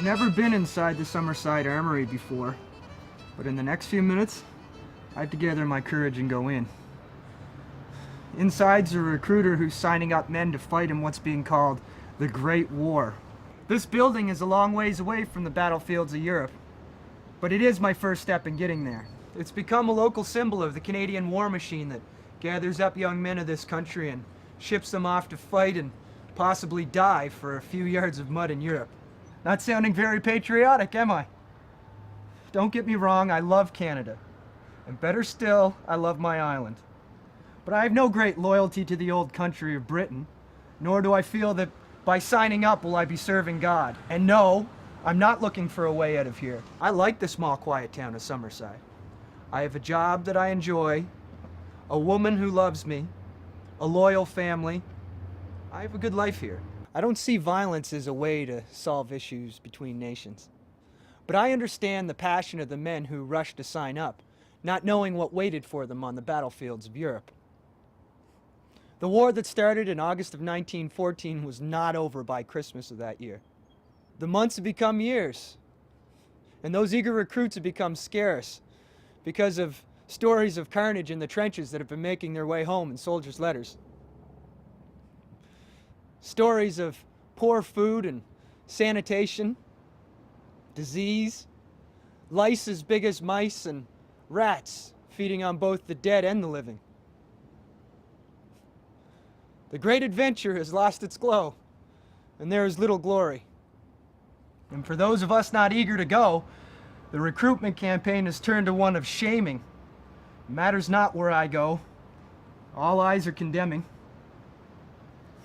I've never been inside the Summerside Armoury before, but in the next few minutes, I have to gather my courage and go in. Inside's a recruiter who's signing up men to fight in what's being called the Great War. This building is a long ways away from the battlefields of Europe, but it is my first step in getting there. It's become a local symbol of the Canadian war machine that gathers up young men of this country and ships them off to fight and possibly die for a few yards of mud in Europe. Not sounding very patriotic, am I? Don't get me wrong, I love Canada. And better still, I love my island. But I have no great loyalty to the old country of Britain, nor do I feel that by signing up will I be serving God. And no, I'm not looking for a way out of here. I like the small, quiet town of Summerside. I have a job that I enjoy, a woman who loves me, a loyal family. I have a good life here. I don't see violence as a way to solve issues between nations. But I understand the passion of the men who rushed to sign up, not knowing what waited for them on the battlefields of Europe. The war that started in August of 1914 was not over by Christmas of that year. The months have become years, and those eager recruits have become scarce because of stories of carnage in the trenches that have been making their way home in soldiers' letters. Stories of poor food and sanitation, disease, lice as big as mice, and rats feeding on both the dead and the living. The great adventure has lost its glow, and there is little glory. And for those of us not eager to go, the recruitment campaign has turned to one of shaming. It matters not where I go. All eyes are condemning.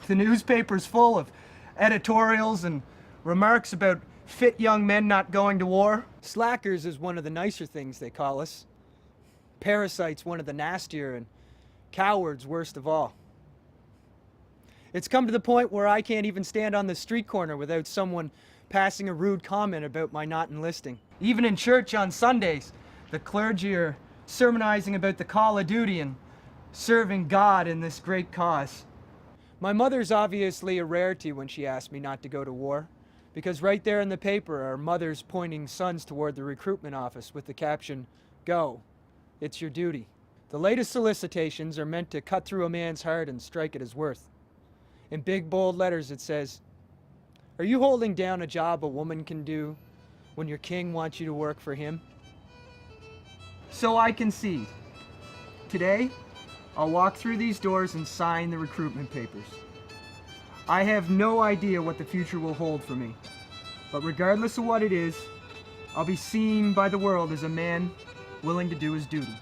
The newspaper's full of editorials and remarks about fit young men not going to war. Slackers is one of the nicer things they call us. Parasites one of the nastier, and cowards worst of all. It's come to the point where I can't even stand on the street corner without someone passing a rude comment about my not enlisting. Even in church on Sundays, the clergy are sermonizing about the call of duty and serving God in this great cause. My mother's obviously a rarity when she asked me not to go to war, because right there in the paper are mothers pointing sons toward the recruitment office with the caption, "Go, it's your duty." The latest solicitations are meant to cut through a man's heart and strike at his worth. In big bold letters it says, "Are you holding down a job a woman can do when your king wants you to work for him?" So I concede. Today, I'll walk through these doors and sign the recruitment papers. I have no idea what the future will hold for me, but regardless of what it is, I'll be seen by the world as a man willing to do his duty.